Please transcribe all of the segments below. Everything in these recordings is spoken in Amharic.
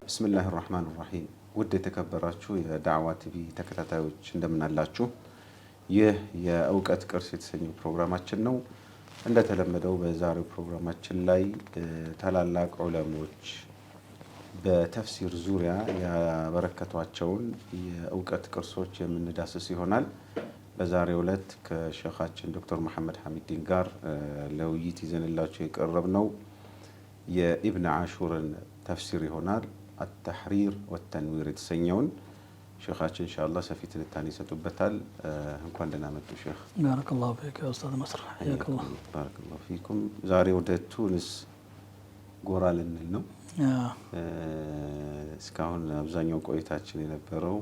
بسم الله الرحمن الرحيم ود የተከበራችሁ የዳዕዋ ቲቪ ተከታታዮች እንደምን አላችሁ ይህ የእውቀት ቅርስ የተሰኘው ፕሮግራማችን ነው እንደተለመደው በዛሬው ፕሮግራማችን ላይ ታላላቅ ዑለሞች በተፍሲር ዙሪያ ያበረከቷቸውን የእውቀት ቅርሶች የምንዳስስ ይሆናል በዛሬው ዕለት ከሼኻችን ዶክተር መሐመድ ሐሚዲን ጋር ለውይይት ይዘንላችሁ የቀረብነው የኢብን ዓሹርን ተፍሲር ይሆናል التحرير والتنوير የተሰኘውን ሼኻችን ኢንሻአላህ ሰፊ ትንታኔ ይሰጡበታል እንኳን ደህና መጡ ሼኽ بارك الله فيك يا استاذ نصر حياك الله بارك الله فيكم ዛሬ ወደ ቱኒስ ጎራ ልንል ነው እስካሁን አብዛኛው ቆይታችን የነበረው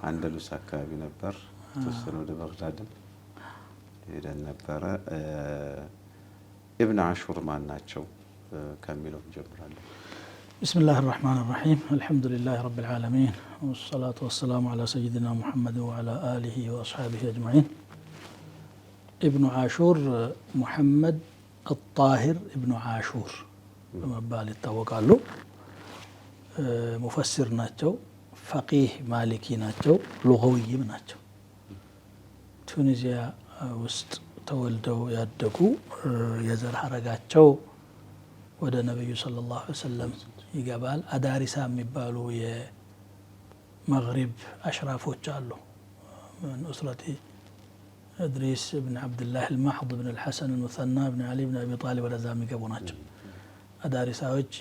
አንደሉስ አካባቢ ነበር ተወሰነ ወደ በግዳድም ሄደን ነበረ ኢብን ዓሹር ማን ናቸው ከሚለው እንጀምራለን بسم الله الرحمن الرحيم الحمد لله رب العالمين والصلاة والسلام على سيدنا محمد وعلى آله وأصحابه أجمعين ابن عاشور محمد الطاهر ابن عاشور بمبال التوقع له مفسر ناتشو فقيه مالكي ناتشو لغوي ناتشو تونيزيا وسط تولدوا يادقوا يزر حرقاتشو ወደ ነብዩ ሰለላሁ ዐለይሂ ወሰለም ይገባል አዳሪሳ የሚባሉ የመግሪብ አሽራፎች አሉ من أسرة إدريس بن عبد الله المحض بن الحسن المثنى بن علي بن أبي طالب ወደዛ የሚገቡ ናቸው አዳሪሳዎች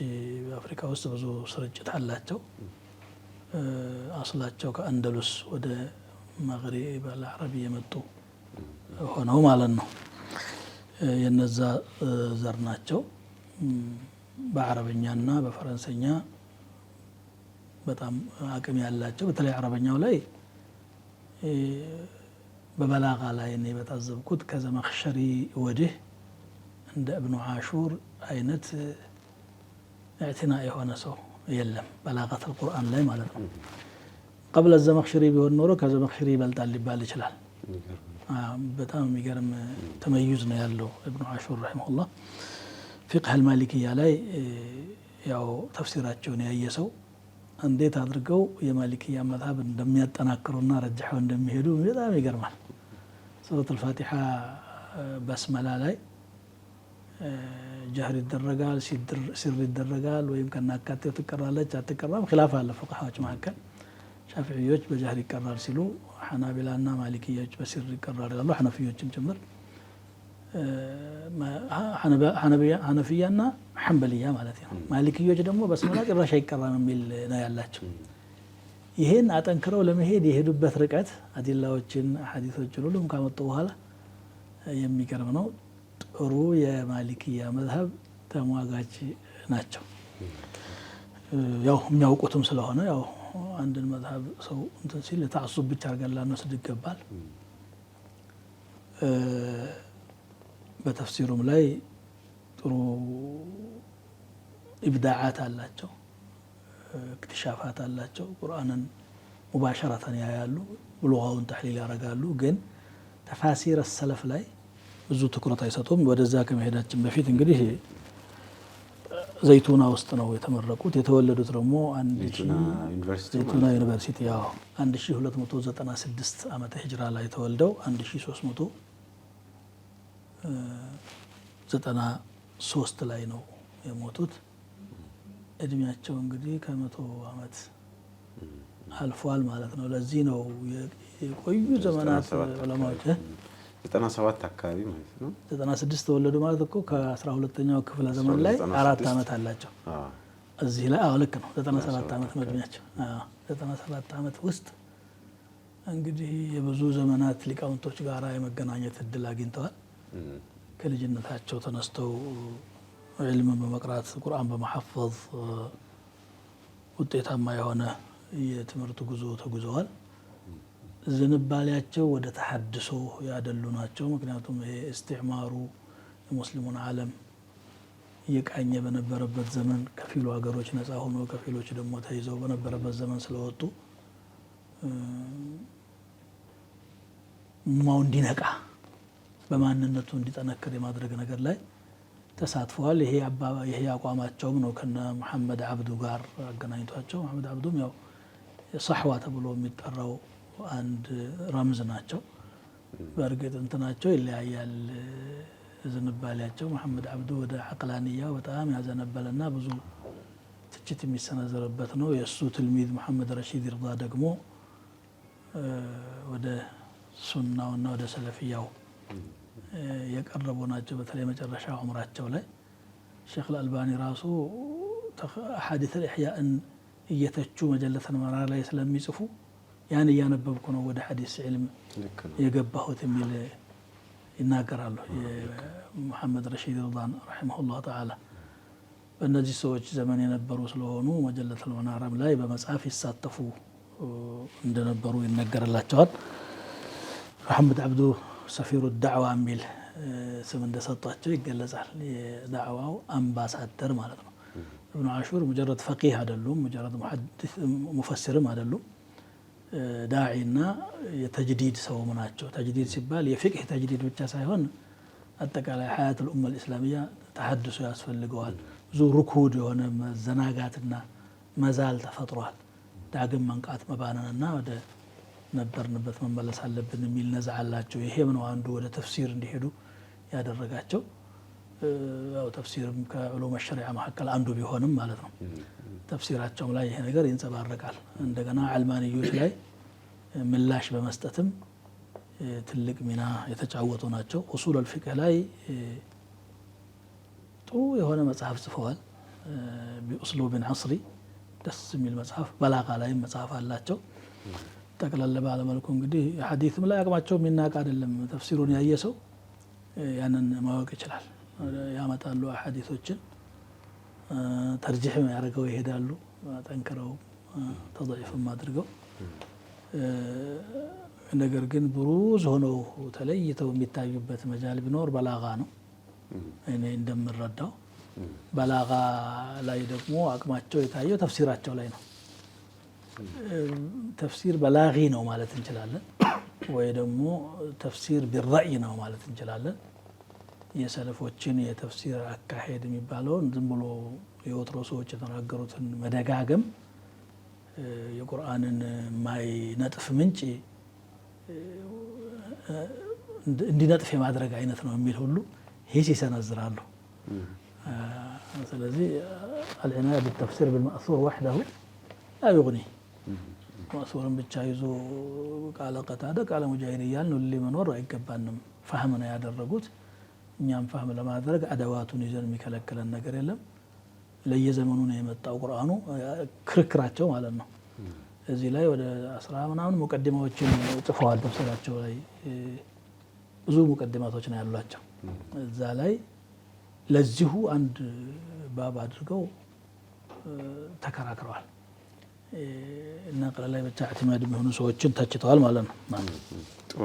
በአፍሪካ ውስጥ ብዙ ስርጭት አላቸው አስላቸው ከአንደሉስ ወደ መግሪብ አልዓረቢ የመጡ ሆነው ማለት ነው የነዛ ዘር ናቸው በአረበኛና በፈረንሰኛ በጣም አቅም ያላቸው በተለይ አረበኛው ላይ በበላጋ ላይ ነው በታዘብኩት ከዘመኽሸሪ ወዲህ እንደ ኢብኑ ዓሹር አይነት اعتناء የሆነ ሰው የለም በላጋት القرآن ላይ ማለት ነው قبل الزمخشري ቢሆን ኖሮ ከዘመኽሸሪ ይበልጣል ሊባል ይችላል በጣም የሚገርም ተመይዝ ነው ያለው ኢብኑ ዓሹር ረሂመሁላህ فقه المالكية لاي ያው ተፍሲራቸውን ያየሰው እንዴት አድርገው የማሊኪያ መዝሐብ እንደሚያጠናክሩና ረጅሐው እንደሚሄዱ በጣም ይገርማል ሱረቱ الፋቲሃ በስመላ ላይ ጀህር ይደረጋል ሲር ይደረጋል ወይም ከናካቴው ትቀራለች አትቀራም ኺላፍ አለ ፍቅሃዎች መካከል ሻፊዒዮች በጀህር ይቀራል ሲሉ ሐናቢላና ማሊኪዮች በሲር ይቀራል ይላሉ ሐነፊዮችም ጭምር ሐነፊያና ሐንበሊያ ማለት ነው ማሊኪዮች ደግሞ በስመላ ጭራሽ አይቀራም የሚል ነው ያላቸው ይሄን አጠንክረው ለመሄድ የሄዱበት ርቀት አዲላዎችን ሐዲሶችን ሁሉም ካመጡ በኋላ የሚገርም ነው ጥሩ የማሊኪያ መዝሐብ ተሟጋች ናቸው ያው የሚያውቁትም ስለሆነ ያው አንድን መዝሐብ ሰው እንትን ሲል ተዓሱብ ብቻ አርጋላ ነው ይገባል በተፍሲሩም ላይ ጥሩ ኢብዳዓት አላቸው እክትሻፋት አላቸው ቁርአንን ሙባሸራተን ያያሉ ብሉጋውን ተሕሊል ያረጋሉ ግን ተፋሲር السلف ላይ ብዙ ትኩረት አይሰጡም ወደዛ ከመሄዳችን በፊት እንግዲህ ዘይቱና ውስጥ ነው የተመረቁት የተወለዱት ደግሞ ዘይቱና ዩኒቨርሲቲ ያው 1296 ዓመተ ሂጅራ ላይ ተወልደው 1393 ላይ ነው የሞቱት እድሜያቸው እንግዲህ ከ100 ዓመት አልፏል ማለት ነው ለዚህ ነው የቆዩ ዘመናት ዑለማዎች 97 አካባቢ ማለት ነው 96 ተወለዱ ማለት እኮ ከ12ኛው ክፍለ ዘመን ላይ 4 ዓመት አላቸው እዚህ ላይ ልክ ነው 97 ዓመት እድሜያቸው 97 ዓመት ውስጥ እንግዲህ የብዙ ዘመናት ሊቃውንቶች ጋራ የመገናኘት እድል አግኝተዋል ከልጅነታቸው ተነስተው ዒልም በመቅራት ቁርአን በመሐፈዝ ውጤታማ የሆነ የትምህርት ጉዞ ተጉዘዋል ዝንባሌያቸው ወደ ተሐድሶ ያደሉ ናቸው ምክንያቱም ይሄ ኢስቲዕማሩ የሙስሊሙን ዓለም እየቃኘ በነበረበት ዘመን ከፊሉ ሀገሮች ነፃ ሆኖ ከፊሎች ደግሞ ተይዘው በነበረበት ዘመን ስለወጡ ሙማው እንዲነቃ በማንነቱ እንዲጠነክር የማድረግ ነገር ላይ ተሳትፈዋል። ይሄ አቋማቸውም ነው ከነ መሐመድ አብዱ ጋር አገናኝቷቸው። መሐመድ አብዱም ያው ሰሕዋ ተብሎ የሚጠራው አንድ ረምዝ ናቸው። በእርግጥ እንትናቸው ይለያያል ዝንባሌያቸው። መሐመድ አብዱ ወደ ዐቅላንያው በጣም ያዘነበለና ብዙ ትችት የሚሰነዘርበት ነው። የእሱ ትልሚዝ መሐመድ ረሺድ ይርዳ ደግሞ ወደ ሱናውና ወደ ሰለፊያው የቀረቡ ናቸው። በተለይ መጨረሻ ዑምራቸው ላይ ሼክ አልአልባኒ ራሱ አሐዲስ አልኢሕያእን እየተቹ መጀለተል መናር ላይ ስለሚጽፉ ያን እያነበብኩ ነው ወደ ሐዲስ ዕልም የገባሁት የሚል ይናገራሉ። የሙሐመድ ረሺድ ይርዳን ረሒመሁላህ ተዓላ በእነዚህ ሰዎች ዘመን የነበሩ ስለሆኑ መጀለተል መናርም ላይ በመጽሐፍ ይሳተፉ እንደነበሩ ይነገርላቸዋል። መሐመድ አብዱ ሰፊሩ ዳዕዋ የሚል ስም እንደሰጧቸው ይገለጻል። የዳዕዋው አምባሳደር ማለት ነው። እብኑ ዓሹር ሙጀረድ ፈቂህ አይደሉም፣ ሙጀረድ ሙፈሲርም አይደሉም። ዳዒና የተጅዲድ ሰውም ናቸው። ተጅዲድ ሲባል የፊቅህ ተጅዲድ ብቻ ሳይሆን አጠቃላይ ሐያት ልኡማ ልእስላሚያ ተሐድሶ ያስፈልገዋል። ብዙ ሩኩድ የሆነ መዘናጋትና መዛል ተፈጥሯል። ዳግም መንቃት መባነንና ወደ ነበርንበት መመለስ አለብን የሚል ነዛ አላቸው። ይሄም ነው አንዱ ወደ ተፍሲር እንዲሄዱ ያደረጋቸው። ያው ተፍሲርም ከዑሉም ሸሪዓ መካከል አንዱ ቢሆንም ማለት ነው። ተፍሲራቸውም ላይ ይሄ ነገር ይንጸባረቃል። እንደገና አልማንዮች ላይ ምላሽ በመስጠትም ትልቅ ሚና የተጫወቱ ናቸው። ኡሱል አልፊቅህ ላይ ጥሩ የሆነ መጽሐፍ ጽፈዋል። ቢኡስሉብን ዐስሪ ደስ የሚል መጽሐፍ። በላጋ ላይም መጽሐፍ አላቸው። ጠቅለል ባለ መልኩ እንግዲህ ሐዲስም ላይ አቅማቸው የሚናቅ አይደለም። ተፍሲሩን ያየ ሰው ያንን ማወቅ ይችላል። ያመጣሉ ሐዲሶችን ተርጂሕ ያደርገው ይሄዳሉ። ጠንክረው ተضعيفም አድርገው ነገር ግን ብሩዝ ሆነው ተለይተው የሚታዩበት መጃል ቢኖር በላጋ ነው። እኔ እንደምረዳው በላጋ ላይ ደግሞ አቅማቸው የታየው ተፍሲራቸው ላይ ነው። ተፍሲር በላጊ ነው ማለት እንችላለን፣ ወይ ደግሞ ተፍሲር ቢራእይ ነው ማለት እንችላለን። የሰለፎችን የተፍሲር አካሄድ የሚባለውን ዝም ብሎ የወትሮ ሰዎች የተናገሩትን መደጋገም የቁርአንን ማይነጥፍ ምንጭ እንዲነጥፍ የማድረግ አይነት ነው የሚል ሁሉ ሂስ ይሰነዝራሉ። ስለዚህ አልዒናያ ቢተፍሲር ቢልመእሱር ወሕደሁ ላ ዩግኒ። መእሱርን ብቻ ይዞ ቃለ ቀታደ ቃለ ሙጃሂድ እያልን ሊመኖር አይገባንም። ፋህም ነው ያደረጉት። እኛም ፋህም ለማድረግ አደዋቱን ይዘን የሚከለክለን ነገር የለም። ለየዘመኑ ነው የመጣው ቁርአኑ፣ ክርክራቸው ማለት ነው። እዚህ ላይ ወደ 10 ምናምን ሙቀዲማዎችን ጽፈዋል። ተፍሲራቸው ላይ ብዙ ሙቀዲማቶች ነው ያሏቸው። እዛ ላይ ለዚሁ አንድ ባብ አድርገው ተከራክረዋል እና ቀለል ላይ ብቻ አዕቲማድ የሚሆኑ ሰዎችን ተችተዋል ማለት ነው። ጥሩ።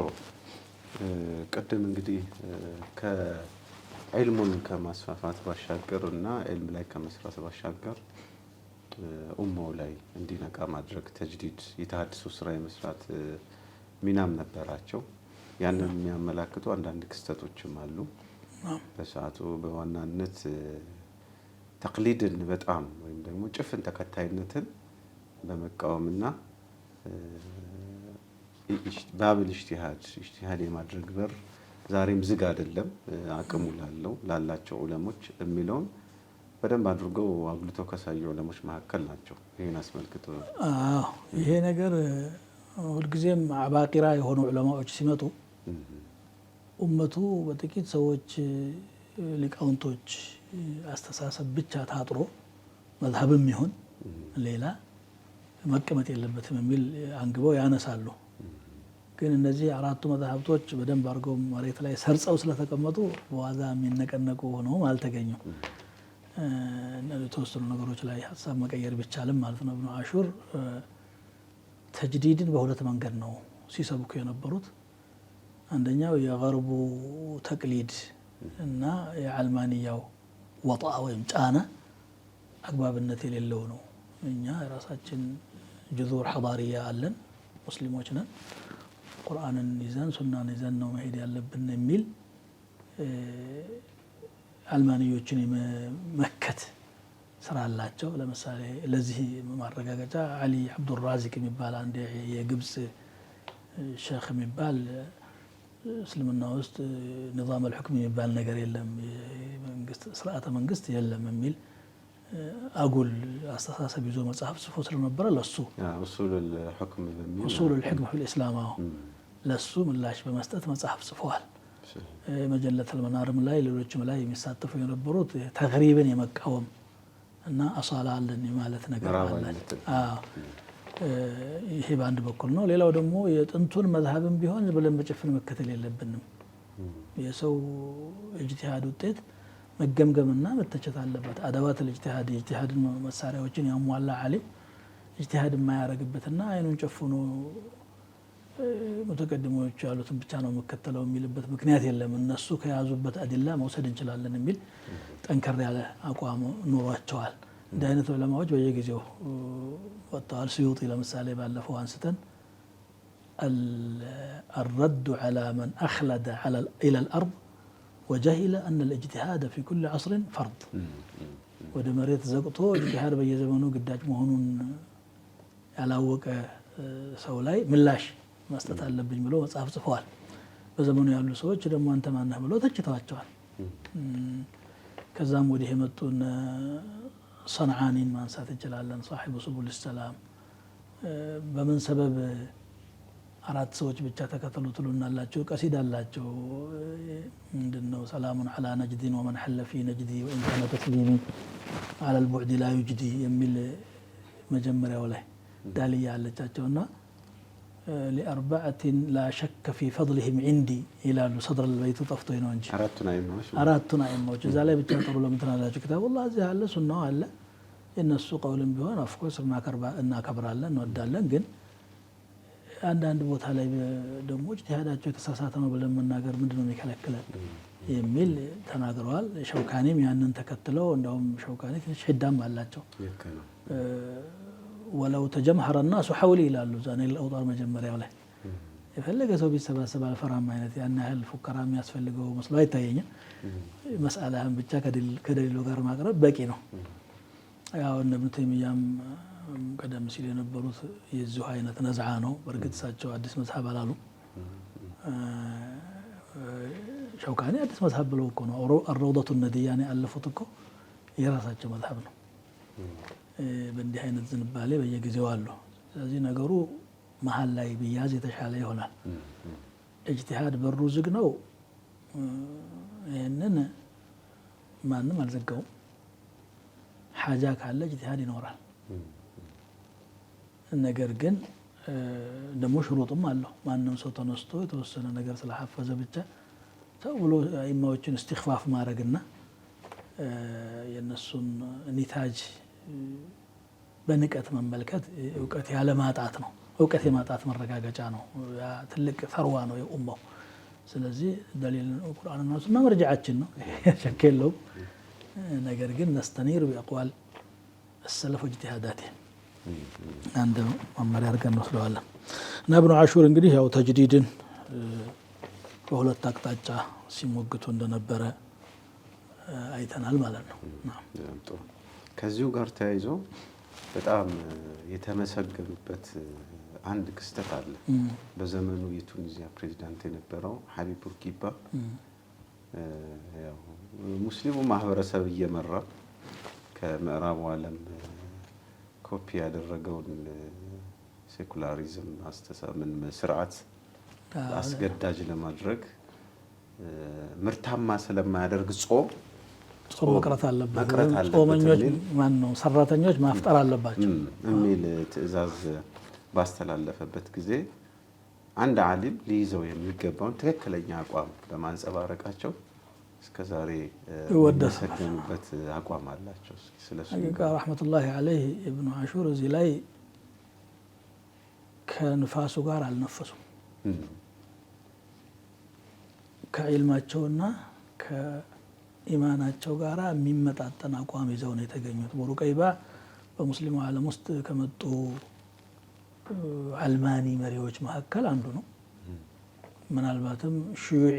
ቅድም እንግዲህ ከዕልሙን ከማስፋፋት ባሻገር እና ዕልም ላይ ከመስራት ባሻገር ኡማው ላይ እንዲነቃ ማድረግ ተጅዲድ የተሃድሶ ስራ የመስራት ሚናም ነበራቸው። ያንን የሚያመላክቱ አንዳንድ ክስተቶችም አሉ። በሰዓቱ በዋናነት ተቅሊድን በጣም ወይም ደግሞ ጭፍን ተከታይነትን በመቃወምና ባብል ኢጅቲሃድ የማድረግ በር ዛሬም ዝግ አይደለም፣ አቅሙ ላላቸው ዑለሞች የሚለውን በደንብ አድርገው አጉልተው ካሳዩ ዑለሞች መካከል ናቸው። ይህን አስመልክቶ ይሄ ነገር ሁልጊዜም አባቂራ የሆኑ ዑለማዎች ሲመጡ ኡመቱ በጥቂት ሰዎች ሊቃውንቶች አስተሳሰብ ብቻ ታጥሮ መዝሀብም ይሁን ሌላ መቀመጥ የለበትም የሚል አንግበው ያነሳሉ። ግን እነዚህ አራቱ መዛህብቶች በደንብ አድርገው መሬት ላይ ሰርጸው ስለተቀመጡ በዋዛ የሚነቀነቁ ሆነውም አልተገኙም። የተወሰኑ ነገሮች ላይ ሀሳብ መቀየር ቢቻልም ማለት ነው። እብኑ ዓሹር ተጅዲድን በሁለት መንገድ ነው ሲሰብኩ የነበሩት። አንደኛው የገርቡ ተቅሊድ እና የአልማንያው ወጣ ወይም ጫና አግባብነት የሌለው ነው። እኛ የራሳችን ጅዙር ሐዳሪያ አለን፣ ሙስሊሞች ነን፣ ቁርአንን ይዘን ሱናን ይዘን ነው መሄድ ያለብን የሚል አልማንዮችን የመመከት ስራ አላቸው። ለምሳሌ ለዚህ ማረጋገጫ አሊ አብዱራዚቅ የሚባል አንድ የግብጽ ሼክ የሚባል እስልምና ውስጥ ንዛም አልሁክም የሚባል ነገር የለም፣ መንግስት ስርዓተ መንግስት የለም የሚል አጉል አስተሳሰብ ይዞ መጽሐፍ ጽፎ ስለነበረ ለሱ ኡሱሉል ሁክም በሚል ኡሱሉል ሁክም ፊል ኢስላም ለሱ ምላሽ በመስጠት መጽሐፍ ጽፈዋል። መጀለተል መናርም ላይ ሌሎችም ላይ የሚሳተፉ የነበሩት ተግሪብን የመቃወም እና አሳላ አለን ማለት ነገር አላቸው። ይሄ በአንድ በኩል ነው። ሌላው ደግሞ የጥንቱን መዝሀብም ቢሆን ብለን በጭፍን መከተል የለብንም። የሰው ኢጅቲሃድ ውጤት መገምገምና መተቸት አለበት። አደባት ኢጅቲሃድ ኢጅቲሃድን መሳሪያዎችን ያሟላ ዓሊም ኢጅቲሃድ የማያደርግበትና አይኑን ጨፍኖ ሙተቀድሞች ያሉትን ብቻ ነው መከተለው የሚልበት ምክንያት የለም። እነሱ ከያዙበት አዲላ መውሰድ እንችላለን የሚል ጠንከር ያለ አቋም ኖሯቸዋል። እንዲህ አይነት ዑለማዎች በየጊዜው ወጥተዋል። ስዩጢ ለምሳሌ ባለፈው አንስተን الرد على من أخلد إلى الأرض وجهل أن الاجتهاد في كل عصر فرض ወደ መሬት ዘቅጦ ኢጅቲሃድ በየዘመኑ ግዳጅ መሆኑን ያላወቀ ሰው ላይ ምላሽ መስጠት አለብኝ ብሎ መጽሐፍ ጽፈዋል። በዘመኑ ያሉ ሰዎች ደግሞ አንተ ማነህ ብሎ ተችተዋቸዋል። ከዛም ወዲህ የመጡን ሰንዓኒን ማንሳት እንችላለን። صاحب سبل السلام በምን ሰበብ አራት ሰዎች ብቻ ተከተሉ ትሉናላችሁ? ቀሲዳ አላቸው። ምንድነው? ሰላሙን على نجد ومن حل في نجدي وإن كان تسليمي على البعد لا يجدي የሚል መጀመሪያው ላይ ዳልያ አለቻቸውና لأربعة لا شك في فضلهم عندي ይላሉ። ሰድር البيت ጠፍቶኝ ነው እንጂ አራቱን አይማዎች እዛ ላይ ብቻ ጥሩ ለምትናላችሁ ኪታቡላህ እዚህ አለ፣ ሱናው አለ። የነሱ ቀውልም ቢሆን ኦፍኮርስ እናከብራለን እንወዳለን። ግን አንዳንድ ቦታ ላይ ደግሞ ኢጅቲሃዳቸው የተሳሳተ ነው ብለን መናገር ምንድነው የሚከለክለን የሚል ተናግረዋል። ሸውካኒም ያንን ተከትለው እንደውም ሸውካኒ ትንሽ ሂዳም አላቸው። ወለው ተጀምሐረ الناس حولي ይላሉ ዛኔ ለአውጣር መጀመሪያው ላይ የፈለገ ሰው ቢሰባሰብ አልፈራም አይነት ያን ያህል ፉከራ የሚያስፈልገው መስሎ አይታየኝም። መስአላህን ብቻ ከደሊሉ ጋር ማቅረብ በቂ ነው። ያው እነ ኢብኑ ተይሚያም ቀደም ሲል የነበሩት የዚሁ አይነት ነዝዓ ነው። በእርግጥ እሳቸው አዲስ መዝሀብ አላሉ። ሸውካኒ አዲስ መዝሀብ ብለው እኮ ነው አልረውደቱ ነዲያን ያለፉት እኮ የራሳቸው መዝሀብ ነው። በእንዲህ አይነት ዝንባሌ በየጊዜው አሉ። ስለዚህ ነገሩ መሀል ላይ ቢያዝ የተሻለ ይሆናል። ኢጅቲሃድ በሩ ዝግ ነው፣ ይህንን ማንም አልዘጋውም። ሓጃ ካለ ኢጅቲሃድ ይኖራል። ነገር ግን ደግሞ ሽሩጥም አለው። ማንም ሰው ተነስቶ የተወሰነ ነገር ስለሐፈዘ ብቻ ሰው ብሎ ኢማዎችን እስትኽፋፍ ማድረግና የነሱን ኒታጅ በንቀት መመልከት እውቀት ያለ ማጣት ነው። እውቀት የማጣት መረጋገጫ ነው። ያ ትልቅ ተርዋ ነው የኡማው። ስለዚህ ደሊል ቁርአንና ሱና መርጃችን ነው፣ ሸክ የለውም። ነገር ግን ነስተኒር ቢአቅዋል السلف واجتهاداتهم አንድ መመሪያ አድርገን እንወስደዋለን። እና ኢብኑ ዓሹር እንግዲህ ያው ተጅዲድን በሁለት አቅጣጫ ሲሞግቱ እንደነበረ አይተናል ማለት ነው። ከዚሁ ጋር ተያይዞ በጣም የተመሰገኑበት አንድ ክስተት አለ። በዘመኑ የቱኒዚያ ፕሬዚዳንት የነበረው ሀቢብ ቡርጊባ ያው ሙስሊሙ ማህበረሰብ እየመራ ከምዕራቡ ዓለም ኮፒ ያደረገውን ሴኩላሪዝም አስተሳሰብን ስርዓት አስገዳጅ ለማድረግ ምርታማ ስለማያደርግ ጾም መቅረት አለበት፣ ጾመኞች ማን ነው ሰራተኞች ማፍጠር አለባቸው የሚል ትዕዛዝ ባስተላለፈበት ጊዜ አንድ ዓሊም ሊይዘው የሚገባውን ትክክለኛ አቋም በማንጸባረቃቸው እስከዛሬ ወደሰገኑበት አቋም አላቸው። ስለሱ ረህመቱላሂ ዐለይህ ኢብኑ ዓሹር እዚህ ላይ ከንፋሱ ጋር አልነፈሱም። ከዒልማቸውና ከኢማናቸው ጋር የሚመጣጠን አቋም ይዘው ነው የተገኙት። ቡሩቀይባ በሙስሊሙ ዓለም ውስጥ ከመጡ አልማኒ መሪዎች መካከል አንዱ ነው። ምናልባትም ሺዩዒ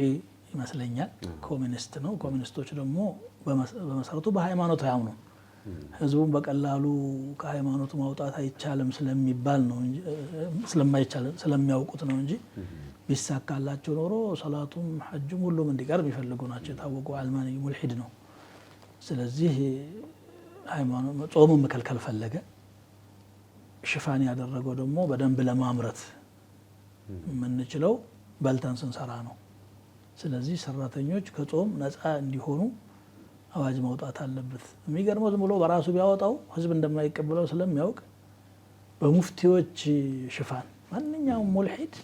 ይመስለኛል። ኮሚኒስት ነው። ኮሚኒስቶች ደግሞ በመሰረቱ በሃይማኖት አያምኑም። ህዝቡን በቀላሉ ከሃይማኖቱ ማውጣት አይቻልም ስለሚባል ነው እንጂ ስለማይቻል ስለሚያውቁት ነው እንጂ ቢሳካላቸው ኖሮ ሰላቱም ሐጁም ሁሉም እንዲቀርብ ይፈልጉ ናቸው። የታወቁ አልማኒ ሙልሂድ ነው። ስለዚህ ሃይማኖት ጾሙን መከልከል ፈለገ። ሽፋን ያደረገው ደግሞ በደንብ ለማምረት የምንችለው በልተን ስንሰራ ነው። ስለዚህ ሰራተኞች ከጾም ነፃ እንዲሆኑ አዋጅ መውጣት አለበት። የሚገርመው ዝም ብሎ በራሱ ቢያወጣው ህዝብ እንደማይቀበለው ስለሚያውቅ በሙፍቲዎች ሽፋን ማንኛውም ሙልሂድ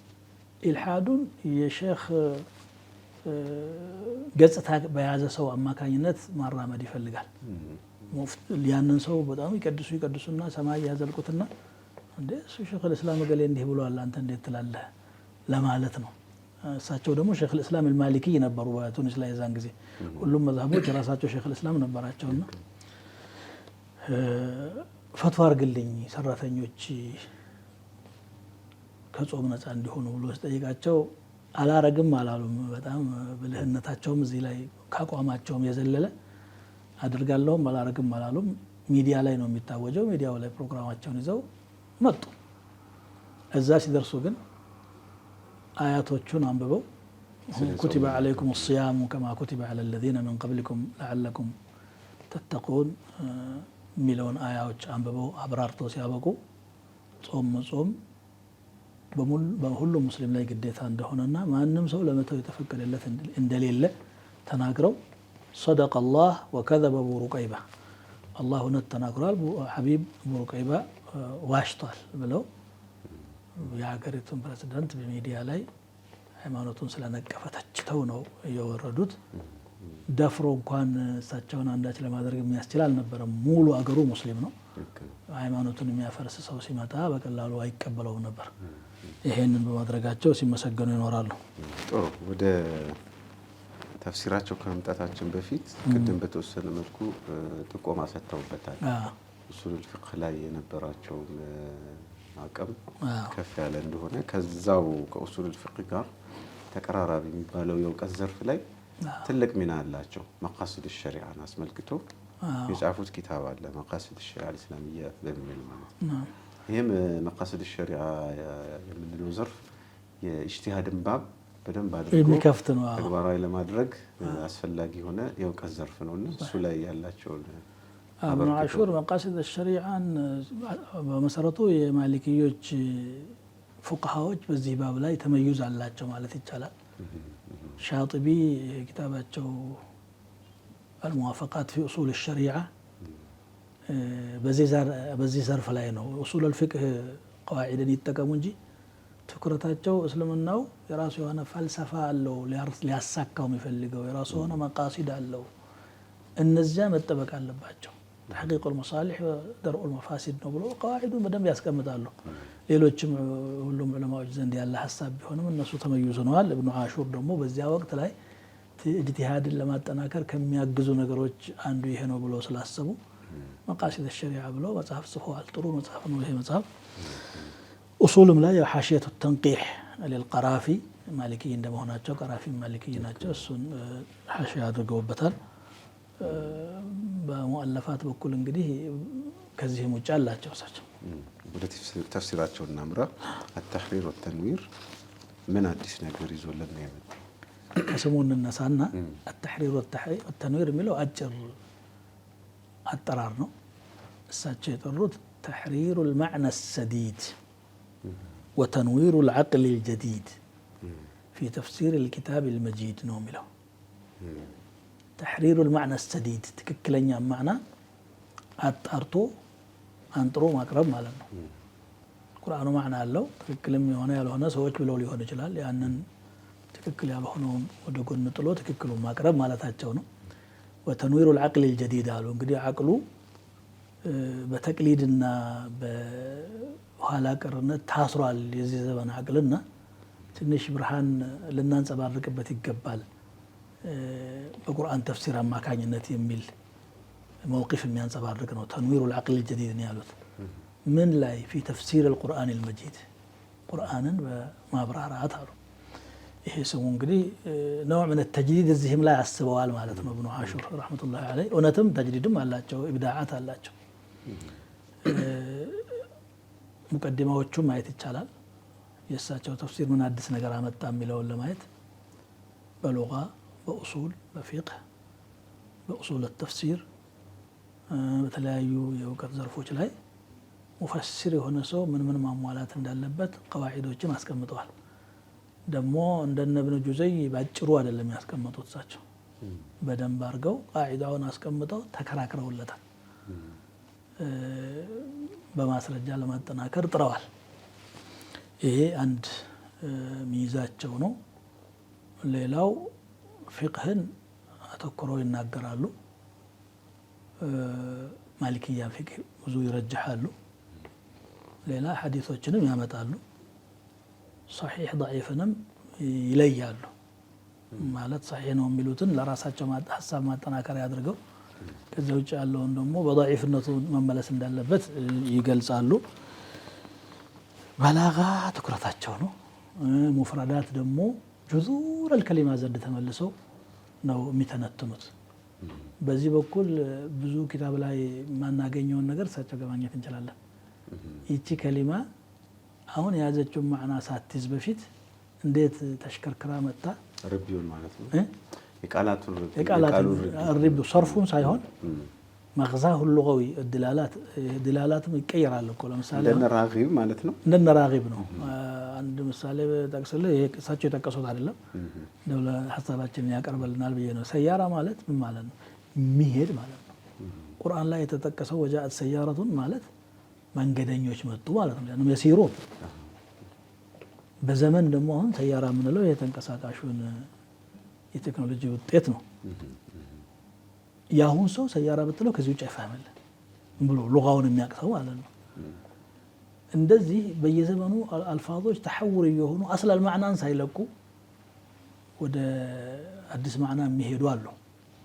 ኢልሃዱን የሼክ ገጽታ በያዘ ሰው አማካኝነት ማራመድ ይፈልጋል። ያንን ሰው በጣም ይቀድሱና ሰማይ ያዘልቁትና እንደ ሼክ الاسلام ገሌ እንዲህ ብሏል አንተ እንዴት ትላለህ ለማለት ነው። እሳቸው ደግሞ ሼክ الاسلام المالكي ነበሩ በቱኒስ ላይ የዛን ጊዜ ሁሉም መዝሀቦች ራሳቸው ሼክ الاسلام ነበራቸውና ፈትዋ አድርግልኝ ሰራተኞች ከጾም ነፃ እንዲሆኑ ብሎ ሲጠይቃቸው አላረግም አላሉም። በጣም ብልህነታቸውም እዚህ ላይ ካቋማቸውም የዘለለ አድርጋለሁም አላረግም አላሉም። ሚዲያ ላይ ነው የሚታወጀው። ሚዲያው ላይ ፕሮግራማቸውን ይዘው መጡ። እዛ ሲደርሱ ግን አያቶቹን አንብበው ኩቲበ ዓለይኩም الصيام كما كتب على الذين من قبلكم لعلكم تتقون ሚለውን አያዎች አንብበው አብራርተው ሲያበቁ ጾም መጾም በሁሉም ሙስሊም ላይ ግዴታ እንደሆነና ማንም ሰው ለመተው የተፈቀደለት እንደሌለ ተናግረው صدق الله وكذب ابو رقيبه الله እውነት ተናግሯል ሐቢብ አቡ ሩቀይባ ዋሽቷል ብለው የሀገሪቱን ፕሬዝዳንት በሚዲያ ላይ ሃይማኖቱን ስለነቀፈ ተችተው ነው የወረዱት። ደፍሮ እንኳን እሳቸውን አንዳች ለማድረግ የሚያስችል አልነበረም። ሙሉ አገሩ ሙስሊም ነው። ሃይማኖቱን የሚያፈርስ ሰው ሲመጣ በቀላሉ አይቀበለውም ነበር። ይሄንን በማድረጋቸው ሲመሰገኑ ይኖራሉ። ጥሩ። ወደ ተፍሲራቸው ከመምጣታችን በፊት ቅድም በተወሰነ መልኩ ጥቆማ ሰጥተውበታል። ኡሱሉል ፊቅህ ላይ የነበራቸው አቅም ከፍ ያለ እንደሆነ ከዛው ከኡሱሉል ፊቅህ ጋር ተቀራራቢ የሚባለው የእውቀት ዘርፍ ላይ ትልቅ ሚና አላቸው። መቃሲድ ሸሪዓን አስመልክቶ የጻፉት ኪታብ አለ መቃሲድ ሸሪዓ እስላሚያ በሚል ማለት ነው። ይሄም መቃሲድ ሸሪዓ የምንለው ዘርፍ የኢጅቲሃድን ባብ በደንብ አድርጎ የሚከፍት ነው። ተግባራዊ ለማድረግ አስፈላጊ የሆነ የእውቀት ዘርፍ ነውና እሱ ላይ ያላቸውን ابن عاشور መቃሲድ ሸሪዓን በመሰረቱ የማሊኪዮች ፉቃሃዎች በዚህ ባብ ላይ ተመዩዝ አላቸው ማለት ይቻላል። ሻጢቢ ኪታባቸው الموافقات في اصول الشريعه በዚህ ዘርፍ ላይ ነው اصول الفقه قواعدን ይጠቀሙ እንጂ ትኩረታቸው እስልምናው የራሱ የሆነ ፈልሰፋ አለው ሊያሳካው የሚፈልገው የራሱ የሆነ መቃሲድ አለው። እነዚያ መጠበቅ አለባቸው። تحقيق المصالح ودرء المفاسد ነው ብሎ قواعدን በደንብ ያስቀምጣሉ። ሌሎችም ሁሉም ዑለማዎች ዘንድ ያለ ሐሳብ ቢሆንም እነሱ ተመይዙነዋል። ኢብኑ አሹር ደግሞ በዚያ ወቅት ላይ ኢጅቲሃድን ለማጠናከር ከሚያግዙ ነገሮች አንዱ ይሄ ነው ብሎ ስላሰቡ መቃሲድ الشريعه ብለው መጽሐፍ ጽፈዋል። ጥሩ መጽሐፍ ነው ይሄ መጽሐፍ። ኡሱልም ላይ ሐሺየቱ ተንቂህ ለልቀራፊ ማሊኪ እንደመሆናቸው ቀራፊ ማሊኪ ናቸው። እሱን ሐሺያ አድርገውበታል። በሙአለፋት በኩል እንግዲህ ከዚህም ውጭ አላቸው እሳቸው። ወደ ተፍሲራቸው እናምራ። التحرير والتنوير ምን አዲስ ነገር ይዞልን ነው የመጣው? ከስሙ እንነሳና التحرير والتنوير የሚለው አጭር አጠራር ነው። እሳቸው የጠሩት تحرير المعنى السديد وتنوير العقل الجديد في تفسير الكتاب المجيد ነው የሚለው። تحرير المعنى السديد ትክክለኛ ማዕና አጣርቶ አንጥሮ ማቅረብ ማለት ነው። ቁርአኑ ማዕና አለው ትክክልም የሆነ ያልሆነ ሰዎች ብለው ሊሆን ይችላል። ያንን ትክክል ያልሆነውን ወደ ጎን ጥሎ ትክክሉን ማቅረብ ማለታቸው ነው። وتنوير العقل الجديد አሉ። እንግዲህ አቅሉ በተቅሊድና በኋላ ቀርነት ታስሯል። የዚህ ዘመን አቅልና ትንሽ ብርሃን ልናንጸባርቅበት ይገባል በቁርአን ተፍሲር አማካኝነት የሚል موقف የሚያንጸባርቅ ነው። تنوير العقل الجديد ነው ያሉት። ምን ላይ في تفسير القرآن المجيد ቁርአንን በማብራራት አሉ። ይሄ ስሙ እንግዲህ ነውዕ ምን ተጅዲድ እዚህም ላይ አስበዋል ማለት ነው ኢብኑ ዓሹር ረሕመቱላሂ ዐለይህ። እውነትም ተጅዲድም አላቸው፣ ኢብዳዓት አላቸው። ሙቀዲማዎቹም ማየት ይቻላል። የእሳቸው ተፍሲር ምን አዲስ ነገር አመጣ የሚለውን ለማየት በሉጋ፣ በኡሱል፣ በፊቅህ፣ በኡሱል ተፍሲር በተለያዩ የእውቀት ዘርፎች ላይ ሙፈሲር የሆነ ሰው ምን ምን ማሟላት እንዳለበት ቀዋዒዶችን አስቀምጠዋል። ደግሞ እንደነ ኢብኑ ጁዘይ ባጭሩ አይደለም ያስቀመጡት፣ እሳቸው በደንብ አድርገው ቃዒዳውን አስቀምጠው ተከራክረውለታል። በማስረጃ ለማጠናከር ጥረዋል። ይሄ አንድ ሚይዛቸው ነው። ሌላው ፊቅህን አተኩረው ይናገራሉ። ማሊክያ ፊቅህ ብዙ ይረጅሓሉ። ሌላ ሐዲሶችንም ያመጣሉ። ሰሒሕ ደዒፍንም ይለያሉ። ማለት ሰሒሕ ነው የሚሉትን ለራሳቸው ሀሳብ ማጠናከሪያ አድርገው ከዚያ ውጭ ያለውን ደግሞ በደዒፍነቱ መመለስ እንዳለበት ይገልጻሉ። በላጋ ትኩረታቸው ነው። ሙፍረዳት ደግሞ ጁዙር አልከሊማ ዘንድ ተመልሰው ነው የሚተነትኑት። በዚህ በኩል ብዙ ኪታብ ላይ የማናገኘውን ነገር እሳቸው ጋር ማግኘት እንችላለን። ይቺ ከሊማ አሁን የያዘችውን ማዕና ሳትይዝ በፊት እንዴት ተሽከርክራ መጣ ረቢውን ማለት ነው። የቃላቱን ሪብ ሰርፉን ሳይሆን መግዛሁ ሉጋዊ ድላላትም ይቀየራል እኮ። ለምሳሌ እንደነ ራጊብ ማለት ነው። እንደነ ራጊብ ነው። አንድ ምሳሌ ጠቅስልህ፣ ይሄ እሳቸው የጠቀሱት አይደለም፣ እንደው ሀሳባችንን ያቀርበልናል ብዬ ነው። ሰያራ ማለት ምን ማለት ነው? የሚሄድ ማለት ነው። ቁርአን ላይ የተጠቀሰው ወጃአት ሰያረቱን ማለት መንገደኞች መጡ ማለት ነው። የሲሩ በዘመን ደግሞ አሁን ሰያራ የምንለው የተንቀሳቃሹን የቴክኖሎጂ ውጤት ነው። የአሁን ሰው ሰያራ ብትለው ከዚህ ውጭ አይፈህምልህ ብሎ ሉጋውን የሚያቅሰው ማለት ነው። እንደዚህ በየዘመኑ አልፋዞች ተሐውር እየሆኑ አስላል ማዕናን ሳይለቁ ወደ አዲስ ማዕና የሚሄዱ አሉ።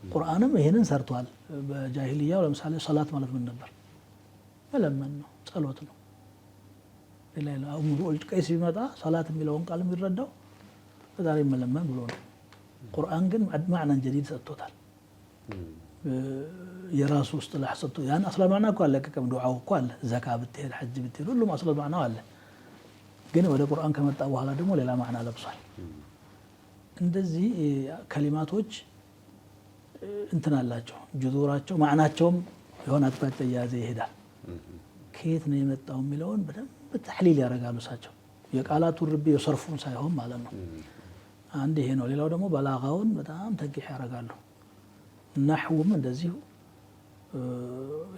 ቁርአንም ይሄንን ሰርቷል። በጃሂልያው ለምሳሌ ሰላት ማለት ምን ነበር? መለመን ነው፣ ጸሎት ነው። ሌላ አምሩል ቀይስ ቢመጣ ሰላት የሚለውን ቃል የሚረዳው ፈጣሪ መለመን ብሎ ነው። ቁርአን ግን ማዕናን ጀዲድ ሰጥቶታል። የራሱ እስትላህ ሰጥቶ ያን አስላል ማዕና እኮ አለቀቀም። ዱዓው እኮ አለ፣ ዘካ ብትሄድ፣ ሐጅ ብትሄድ ሁሉም አስላል ማዕናው አለ። ግን ወደ ቁርአን ከመጣ በኋላ ደግሞ ሌላ ማዕና ለብሷል። እንደዚህ ከሊማቶች እንትን አላቸው፣ ጅዙራቸው ማዕናቸውም የሆነ አቅጣጫ እየያዘ ይሄዳል። ከየት ነው የመጣው የሚለውን በደንብ ተሕሊል ያደርጋሉ እሳቸው። የቃላቱን ርቢ የሰርፉን ሳይሆን ማለት ነው። አንድ ይሄ ነው። ሌላው ደግሞ በላጋውን በጣም ተንቂሕ ያደርጋሉ። ናሕውም እንደዚሁ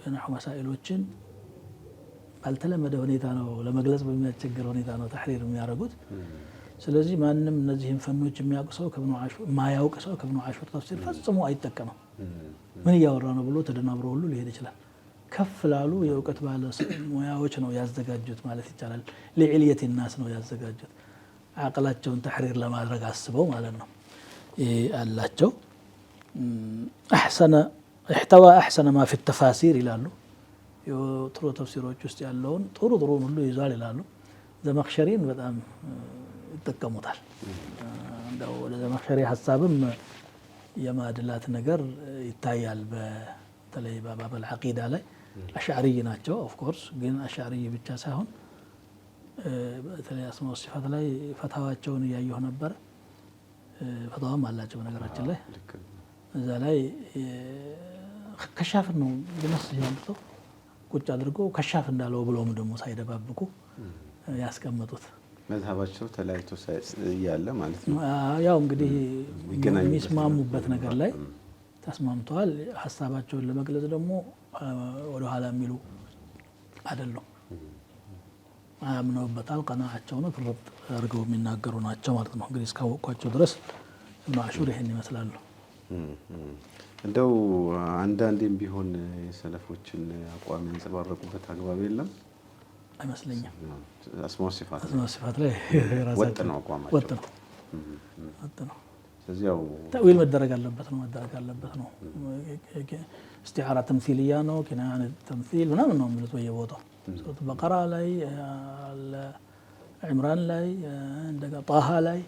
የናሕው መሳኢሎችን ባልተለመደ ሁኔታ ነው፣ ለመግለጽ በሚያስቸግር ሁኔታ ነው ተሕሪር የሚያደርጉት። ስለዚህ ማንም እነዚህን ፈኖች የሚያውቅ ሰው ማያውቅ ሰው ከኢብኑ ዓሹር ተፍሲር ፈጽሞ አይጠቀምም። ምን እያወራ ነው ብሎ ተደናብሮ ሁሉ ሊሄድ ይችላል። ከፍ ላሉ የእውቀት ባለሙያዎች ነው ያዘጋጁት ማለት ይቻላል። ለዕልየት ናስ ነው ያዘጋጁት፣ አቅላቸውን ተሕሪር ለማድረግ አስበው ማለት ነው አላቸው። እሕተዋ አሕሰነ ማ ፊ ተፋሲር ይላሉ። የጥሩ ተፍሲሮች ውስጥ ያለውን ጥሩ ጥሩን ሁሉ ይዟል ይላሉ። ዘመክሸሪን በጣም ይጠቀሙታል። እንደው ወደ ዘመክሸሪ ሀሳብም የማድላት ነገር ይታያል። በተለይ በባበል ዐቂዳ ላይ አሽዓሪይ ናቸው። ኦፍኮርስ ግን አሽዓሪይ ብቻ ሳይሆን በተለይ አስማኡ ሲፋት ላይ ፈታዋቸውን እያየሁ ነበረ። ፈታዋም አላቸው ነገራችን ላይ እዛ ላይ ከሻፍ ነው ግነስ ያምጥተው ቁጭ አድርጎ ከሻፍ እንዳለው ብለውም ደግሞ ሳይደባብቁ ያስቀመጡት መዝሀባቸው ተለያይቶ እያለ ማለት ነው። ያው እንግዲህ የሚስማሙበት ነገር ላይ ተስማምተዋል። ሀሳባቸውን ለመግለጽ ደግሞ ወደኋላ የሚሉ አይደሉም። አምነውበታል። ቀናዓቸው ነው፣ ፍርጥ አድርገው የሚናገሩ ናቸው ማለት ነው። እንግዲህ እስካወቅኳቸው ድረስ ኢብኑ ዓሹር ይሄን ይመስላሉ። እንደው አንዳንዴም ቢሆን የሰለፎችን አቋም ያንጸባረቁበት አግባብ የለም አይመስለኝም። አስማኡ ሲፋት ላይ ወጥ ነው አቋማቸው፣ ወጥ ነው። ስለዚህ ያው ተእዊል መደረግ አለበት ነው። እስቲዓራ ተምሲልያ ነው፣ ኪናያ ተምሲል ምናምን ነው የሚሉት በየቦታው። ሱረቱ በቀራ ላይ፣ ዒምራን ላይ፣ እንደገና ጣሃ ላይ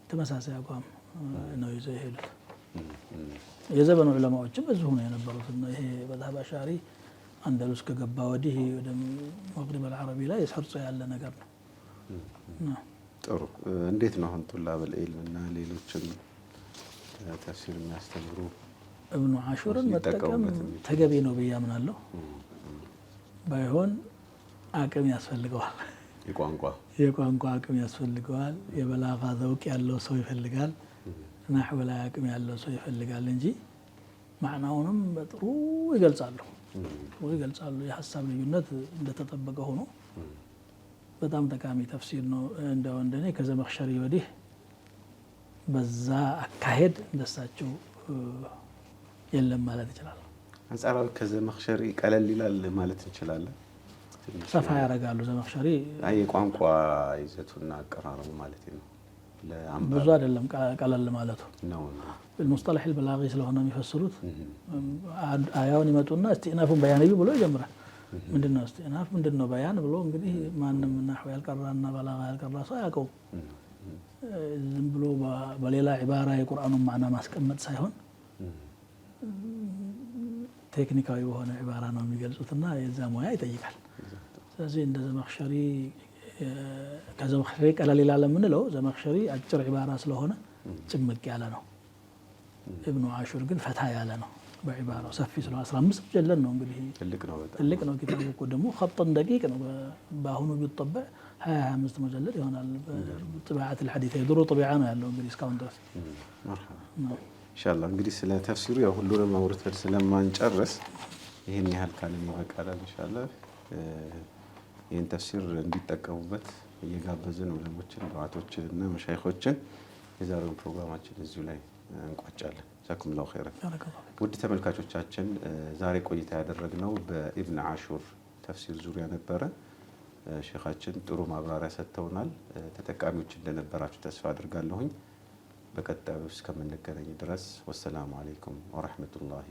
ተመሳሳይ አቋም ነው ይዘው የሄዱት። የዘመኑ ዑለማዎችም በዚሁ ነው የነበሩት። ይሄ መዝሀብ አሽዓሪ አንደሉስ ከገባ ወዲህ ወደ መግሪብ አልዓረቢ ላይ ሰርጾ ያለ ነገር ነው። ጥሩ። እንዴት ነው አሁን ጡላበል ዒልም እና ሌሎችም ተፍሲር የሚያስተምሩ እብኑ ዓሹርን መጠቀም ተገቢ ነው ብዬ አምናለሁ። ባይሆን አቅም ያስፈልገዋል። የቋንቋ አቅም ያስፈልገዋል። የበላጋ ዘውቅ ያለው ሰው ይፈልጋል። ናሕው ላይ አቅም ያለው ሰው ይፈልጋል እንጂ ማዕናውንም በጥሩ ይገልጻሉ። የሀሳብ ልዩነት እንደተጠበቀ ሆኖ በጣም ጠቃሚ ተፍሲር ነው። እንደው እንደኔ ከዘመኽሸሪ ወዲህ በዛ አካሄድ እንደሳቸው የለም ማለት ይችላል። አንጻራዊ ከዘመኽሸሪ ቀለል ይላል ማለት እንችላለን። ሰፋ ያደርጋሉ። ዘመኽሸሪ የቋንቋ ይዘቱና አቀራረቡ ማለት ነው ብዙ አይደለም ቀለል ማለቱ ነው። بالمصطلح البلاغي ስለሆነ የሚፈስሩት አያውን ይመጡና እስቲናፉን በያንዩ ብሎ ይጀምራል። ምንድነው እስቲናፍ ምንድነው በያን ብሎ እንግዲህ ማንም ናህው ያልቀራና በላጋ ያልቀራ ሰው ያውቀው ዝም ብሎ በሌላ ዒባራ የቁርአኑን ማዕና ማስቀመጥ ሳይሆን ቴክኒካዊ በሆነ ዒባራ ነው የሚገልጹትና የዛ ሙያ ይጠይቃል። ስለዚህ እንደ ዘመኽሸሪ ከዘመኽሸሪ ቀለል ይላል የምንለው ዘመኽሸሪ አጭር ዒባራ ስለሆነ ጭምቅ ያለ ነው። ኢብኑ ዓሹር ግን ፈታ ያለ ነው በዒባራው ሰፊ ስለሆነ 15 ሙጀለድ ነው። እንግዲህ ትልቅ ነው ኪታቡ እኮ ደግሞ ኸጠን ደቂቅ ነው። በአሁኑ ቢጠበዕ 25 ሙጀለድ ይሆናል። ጥብዓት الحديث የድሮ ጥቢዓ ነው ያለው እንግዲህ እስካሁን ድረስ። ኢንሻአላህ እንግዲህ ስለ ተፍሲሩ ያው ሁሉንም አውርተን ስለማንጨርስ ይሄን ያህል ካለን ይበቃል። ኢንሻአላህ ይህን ተፍሲር እንዲጠቀሙበት እየጋበዝን ዑለሞችን ዱዓቶችን እና መሻይኾችን የዛሬውን ፕሮግራማችን እዚሁ ላይ እንቋጫለን። ጀዛኩሙላሁ ኸይረን። ውድ ተመልካቾቻችን ዛሬ ቆይታ ያደረግነው በኢብን ዓሹር ተፍሲር ዙሪያ ነበረ። ሼኻችን ጥሩ ማብራሪያ ሰጥተውናል። ተጠቃሚዎች እንደነበራችሁ ተስፋ አድርጋለሁኝ። በቀጣዩ እስከምንገናኝ ድረስ ወሰላሙ አለይኩም ወረሕመቱላሂ